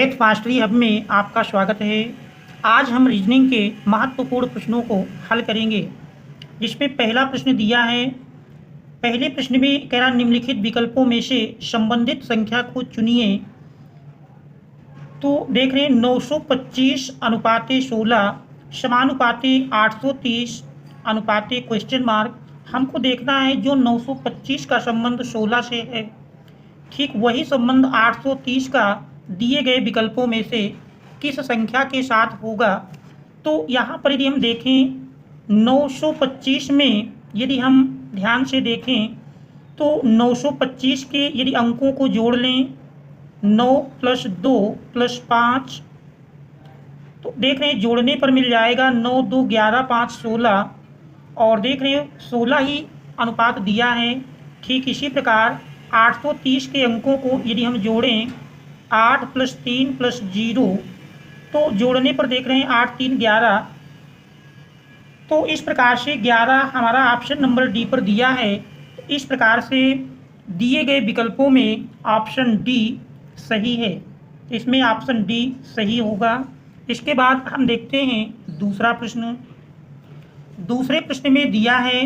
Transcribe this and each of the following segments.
Math mastery hub में आपका स्वागत है। आज हम रीजनिंग के महत्वपूर्ण प्रश्नों को हल करेंगे, जिसमें पहला प्रश्न दिया है। पहले प्रश्न में कह रहा निम्नलिखित विकल्पों में से संबंधित संख्या को चुनिए। तो देख रहे हैं 925 अनुपाते 16 समानुपाते 830 अनुपाते क्वेश्चन मार्क। हमको देखना है जो 925 का संबंध 16 से है, ठीक वही संबंध 830 का दिए गए विकल्पों में से किस संख्या के साथ होगा। तो यहाँ पर यदि हम देखें 925 में यदि हम ध्यान से देखें तो 925 के यदि अंकों को जोड़ लें 9 + 2 + 5, तो देख रहे हैं जोड़ने पर मिल जाएगा 9 2 11 5 16 और देख रहे हैं 16 ही अनुपात दिया है। ठीक इसी प्रकार 830 के अंकों को यदि हम जोड़ें 8 + 3 + 0, तो जोड़ने पर देख रहे हैं 8 3 11। तो इस प्रकार से 11 हमारा ऑप्शन नंबर डी पर दिया है। तो इस प्रकार से दिए गए विकल्पों में ऑप्शन डी सही है। तो इसमें ऑप्शन डी सही होगा। इसके बाद हम देखते हैं दूसरा प्रश्न। दूसरे प्रश्न में दिया है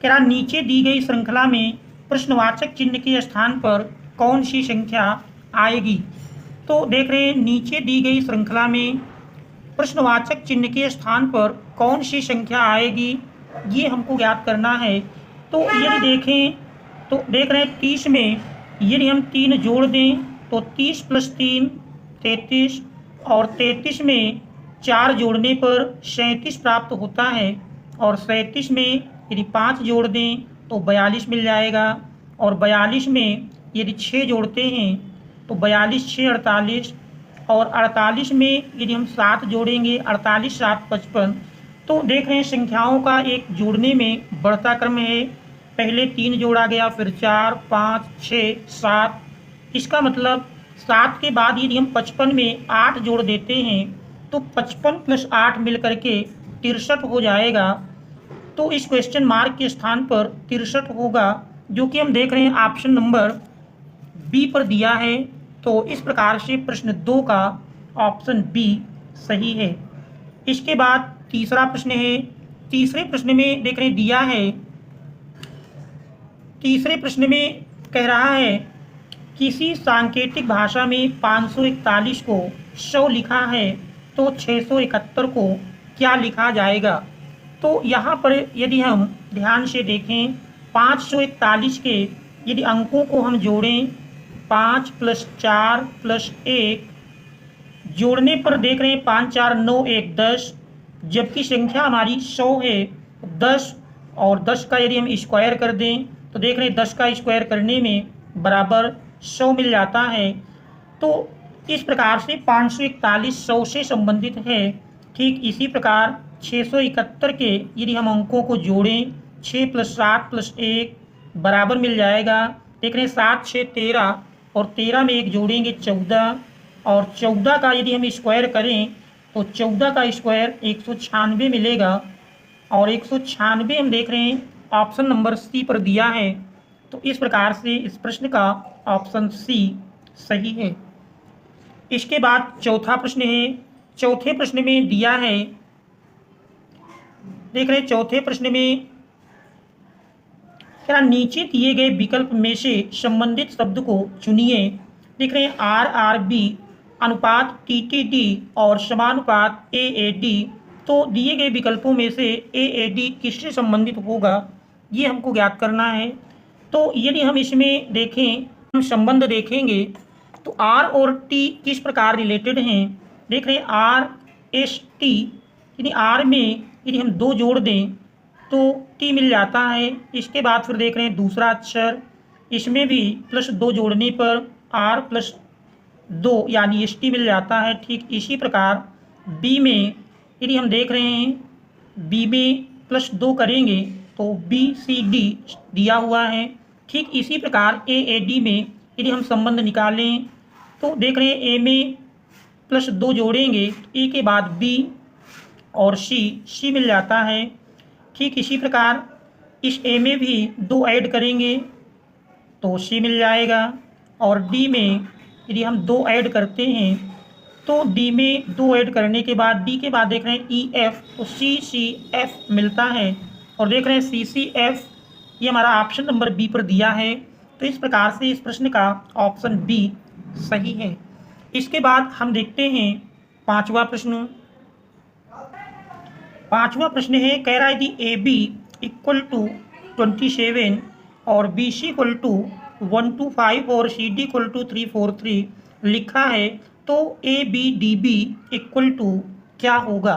कि नीचे दी गई श्रृंखला में प्रश्नवाचक चिन्ह के स्थान पर कौन सी संख्या आएगी। तो देख रहे हैं नीचे दी गई श्रृंखला में प्रश्नवाचक चिन्ह के स्थान पर कौन सी संख्या आएगी, ये हमको ज्ञात करना है। तो यदि देखें तो देख रहे हैं 30 में यदि हम 3 जोड़ दें तो 30 + 3 33 और 33 में 4 जोड़ने पर 37 प्राप्त होता है और 37 में यदि 5 जोड़ दें तो 42 मिल जाएगा और 42 में यदि 6 जोड़ते हैं तो 42 6 48 और 48 में यदि हम 7 जोड़ेंगे 48 7 55। तो देख रहे हैं संख्याओं का एक जोड़ने में बढ़ता क्रम है। पहले 3 जोड़ा गया, फिर 4 5 6 7। इसका मतलब 7 के बाद यदि हम 55 में 8 जोड़ देते हैं तो 55 + 8 मिल करके 63 हो जाएगा। तो इस क्वेश्चन मार्क के स्थान पर 63 होगा, जो कि हम देख रहे हैं ऑप्शन नंबर बी पर दिया है। तो इस प्रकार से प्रश्न 2 का ऑप्शन बी सही है। इसके बाद तीसरा प्रश्न है। तीसरे प्रश्न में देख रहे हैं दिया है, तीसरे प्रश्न में कह रहा है किसी सांकेतिक भाषा में 541 को 100 लिखा है तो 671 को क्या लिखा जाएगा। तो यहाँ पर यदि हम ध्यान से देखें 541 के यदि अंकों को हम जोड़ें 5 + 4 + 1, जोड़ने पर देख रहे हैं 5 4 9 1 10, जबकि संख्या हमारी 100 है। 10 और 10 का यदि हम स्क्वायर कर दें तो देख रहे हैं 10 का स्क्वायर करने में बराबर 100 मिल जाता है। तो इस प्रकार से 541 100 से संबंधित है। ठीक इसी प्रकार 671 के यदि हम अंकों को जोड़ें 6 + 7 + 1 बराबर मिल जाएगा। देख रहे हैं 7 6 13 और 13 में 1 जोड़ेंगे 14 और 14 का यदि हम स्क्वायर करें तो 14 का स्क्वायर 196 मिलेगा और 196 हम देख रहे हैं ऑप्शन नंबर सी पर दिया है। तो इस प्रकार से इस प्रश्न का ऑप्शन सी सही है। इसके बाद चौथा प्रश्न है। चौथे प्रश्न में दिया है, देख रहे हैं चौथे प्रश्न में क्या नीचे दिए गए विकल्प में से संबंधित शब्द को चुनिए। देख रहे हैं RRB अनुपात TTD और समानुपात AAD। तो दिए गए विकल्पों में से AAD किससे संबंधित होगा, ये हमको ज्ञात करना है। तो यदि हम इसमें देखें, हम संबंध देखेंगे तो R और T किस प्रकार रिलेटेड हैं। देख रहे हैं RST, यानी R में यदि हम 2 जोड़ दें तो T मिल जाता है। इसके बाद फिर देख रहे हैं दूसरा अक्षर, इसमें भी +2 जोड़ने पर R + 2 यानी ST मिल जाता है। ठीक इसी प्रकार B में यदि हम देख रहे हैं B में +2 करेंगे तो BCD दिया हुआ है। ठीक इसी प्रकार AAD में यदि हम संबंध निकालें तो देख रहे हैं A में +2 जोड़ेंगे A के बाद B और C मिल जाता है। ठीक इसी प्रकार इस A में भी 2 ऐड करेंगे तो C मिल जाएगा और D में यदि हम 2 ऐड करते हैं तो डी में 2 ऐड करने के बाद डी के बाद देख रहे हैं ई एफ, तो सी सी एफ मिलता है और देख रहे हैं सी सी एफ, ये हमारा ऑप्शन नंबर बी पर दिया है। तो इस प्रकार से इस प्रश्न का ऑप्शन बी सही है। इसके बाद हम देखते हैं पांचवा प्रश्न। पांचवा प्रश्न है, कह रहा है कि ए बी इक्वल टू 27 और बी सी इक्वल टू 125 और सी डी इक्वल टू 343 लिखा है, तो A B D B equal to क्या होगा।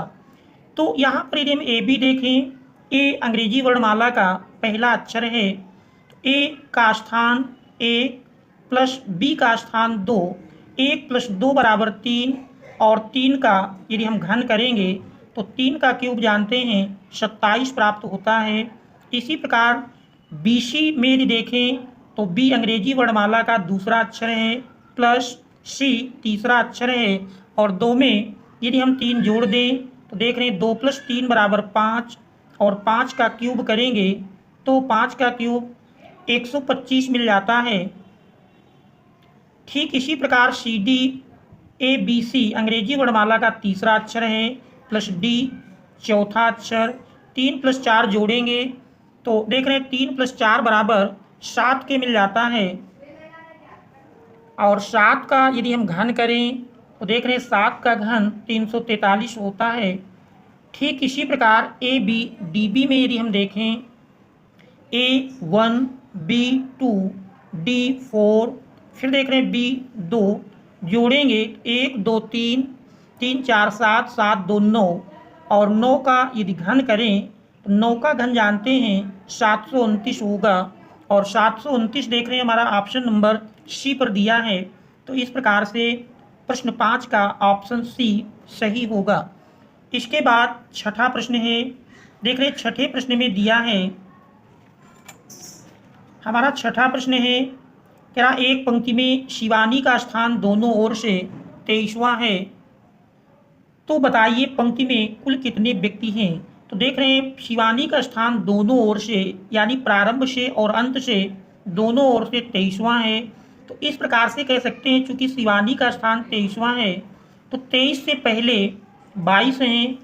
तो यहाँ पर यदि हम ए बी देखें, ए अंग्रेजी वर्णमाला का पहला अक्षर है, ए का स्थान 1 प्लस बी का स्थान 2, 1 प्लस 2 बराबर 3 और 3 का यदि हम घन करेंगे तो 3 का क्यूब जानते हैं 27 प्राप्त होता है। इसी प्रकार बी सी में यदि देखें तो बी अंग्रेजी वर्णमाला का दूसरा अक्षर है प्लस सी तीसरा अक्षर है और 2 में यदि हम 3 जोड़ दें तो देख रहे हैं 2 प्लस 3 बराबर 5 और 5 का क्यूब करेंगे तो 5 का क्यूब 125 मिल जाता है। ठीक इसी प्रकार C D A B C अंग्रेजी वर्णमाला का तीसरा अक्षर है प्लस डी चौथा अक्षर, 3 प्लस 4 जोड़ेंगे तो देख रहे हैं 3 प्लस 4 बराबर 7 के मिल जाता है और 7 का यदि हम घन करें तो देख रहे हैं 7 का घन 343 होता है। ठीक इसी प्रकार ए बी डी बी में यदि हम देखें A1 B2 D4 फिर देख रहे हैं B2 जोड़ेंगे 1 2 3 3 4 7 7 2 9 और 9 का यदि घन करें तो 9 का घन जानते हैं 729 होगा और 729 देख रहे हैं हमारा ऑप्शन नंबर सी पर दिया है। तो इस प्रकार से प्रश्न 5 का ऑप्शन सी सही होगा। इसके बाद छठा प्रश्न है, देख रहे हैं छठे प्रश्न में दिया है, हमारा छठा प्रश्न है, क्या एक पंक्ति में शिवानी का स्थान दोनों ओर से 23वां है, तो बताइए पंक्ति में कुल कितने व्यक्ति हैं। तो देख रहे हैं शिवानी का स्थान दोनों ओर से यानी प्रारंभ से और अंत से दोनों ओर से 23वां है। तो इस प्रकार से कह सकते हैं चूंकि शिवानी का स्थान 23वां है तो 23 से पहले 22 हैं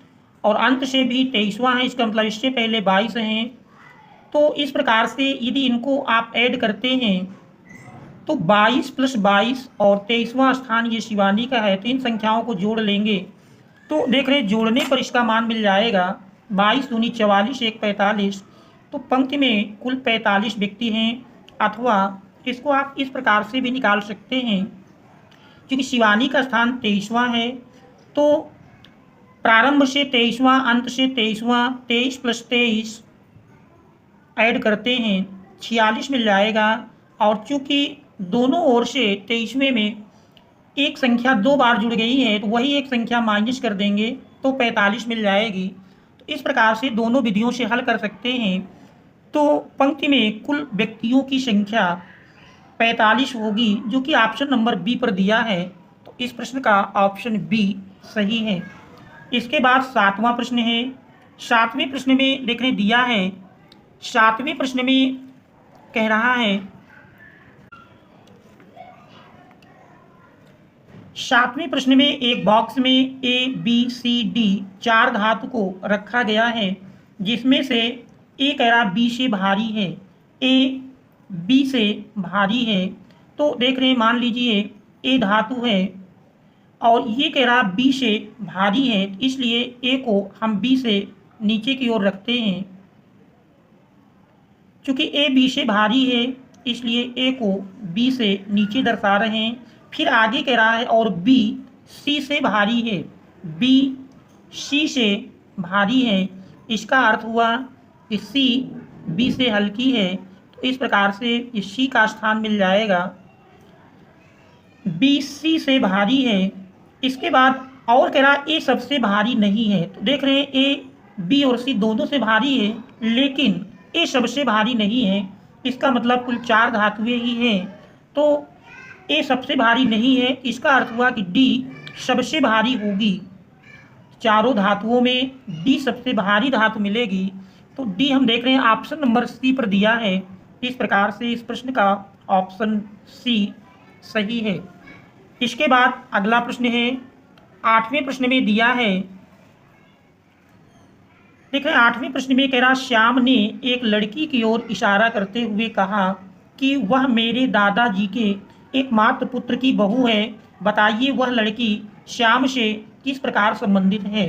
और अंत से भी 23वां है, इसका मतलब इससे पहले 22 हैं। तो इस प्रकार से यदि इनको आप ऐड करते हैं तो 22 प्लस 22 और 23वां स्थान ये शिवानी का है, तो इन संख्याओं को जोड़ लेंगे तो देख रहे जोड़ने पर इसका मान मिल जाएगा 22 दूनी 44 1 45। तो पंक्ति में कुल 45 व्यक्ति हैं, अथवा इसको आप इस प्रकार से भी निकाल सकते हैं क्योंकि शिवानी का स्थान 23वां है तो प्रारंभ से 23वां अंत से 23वां, 23 प्लस 23 ऐड करते हैं 46 मिल जाएगा और चूंकि दोनों ओर से 23वें में एक संख्या 2 बार जुड़ गई है तो वही एक संख्या माइनस कर देंगे तो 45 मिल जाएगी। तो इस प्रकार से दोनों विधियों से हल कर सकते हैं। तो पंक्ति में कुल व्यक्तियों की संख्या 45 होगी जो कि ऑप्शन नंबर बी पर दिया है। तो इस प्रश्न का ऑप्शन बी सही है। इसके बाद सातवां प्रश्न है, सातवें प्रश्न में देखने दिया है, सातवें प्रश्न में कह रहा है, सातवें प्रश्न में एक बॉक्स में ए बी सी डी 4 धातु को रखा गया है जिसमें से ए कह रहा बी से भारी है, ए बी से भारी है। तो देख रहे हैं मान लीजिए ए धातु है और ये कह रहा बी से भारी है, इसलिए ए को हम बी से नीचे की ओर रखते हैं। चूँकि ए बी से भारी है इसलिए ए को बी से नीचे दर्शा रहे हैं। फिर आगे कह रहा है और बी सी से भारी है, बी सी से भारी है, इसका अर्थ हुआ कि सी बी से हल्की है। तो इस प्रकार से ये सी का स्थान मिल जाएगा, बी सी से भारी है। इसके बाद और कह रहा ए सबसे भारी नहीं है, तो देख रहे हैं ए बी और सी दोनों से भारी है लेकिन ए सबसे भारी नहीं है, इसका मतलब कुल 4 धातुएं ही हैं तो ए सबसे भारी नहीं है, इसका अर्थ हुआ कि डी सबसे भारी होगी। चारों धातुओं में डी सबसे भारी धातु मिलेगी। तो डी हम देख रहे हैं ऑप्शन नंबर सी पर दिया है। इस प्रकार से इस प्रश्न का ऑप्शन सी सही है। इसके बाद अगला प्रश्न है, 8वें प्रश्न में दिया है, देख रहे हैं 8वें प्रश्न में कह रहा श्याम ने एक लड़की की ओर इशारा करते हुए कहा कि वह मेरे दादाजी के एकमात्र पुत्र की बहू है, बताइए वह लड़की श्याम से किस प्रकार संबंधित है।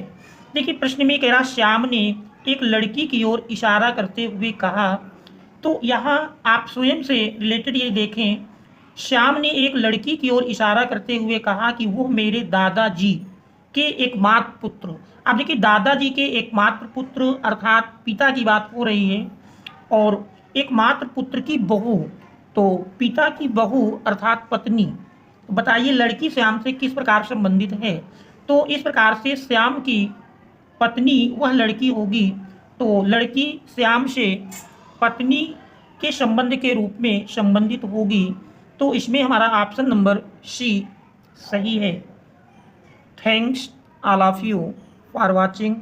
देखिए प्रश्न में कह रहा श्याम ने एक लड़की की ओर इशारा करते हुए कहा, तो यहाँ आप स्वयं से रिलेटेड ये देखें, श्याम ने एक लड़की की ओर इशारा करते हुए कहा कि वो मेरे दादाजी के एकमात्र पुत्र। अब देखिए दादाजी के एकमात्र पुत्र अर्थात पिता की बात हो रही है, और एकमात्र पुत्र की बहू, तो पिता की बहू अर्थात पत्नी। तो बताइए लड़की श्याम से किस प्रकार संबंधित है। तो इस प्रकार से श्याम की पत्नी वह लड़की होगी, तो लड़की श्याम से पत्नी के संबंध के रूप में संबंधित होगी। तो इसमें हमारा ऑप्शन नंबर सी सही है। Thanks all of you for watching.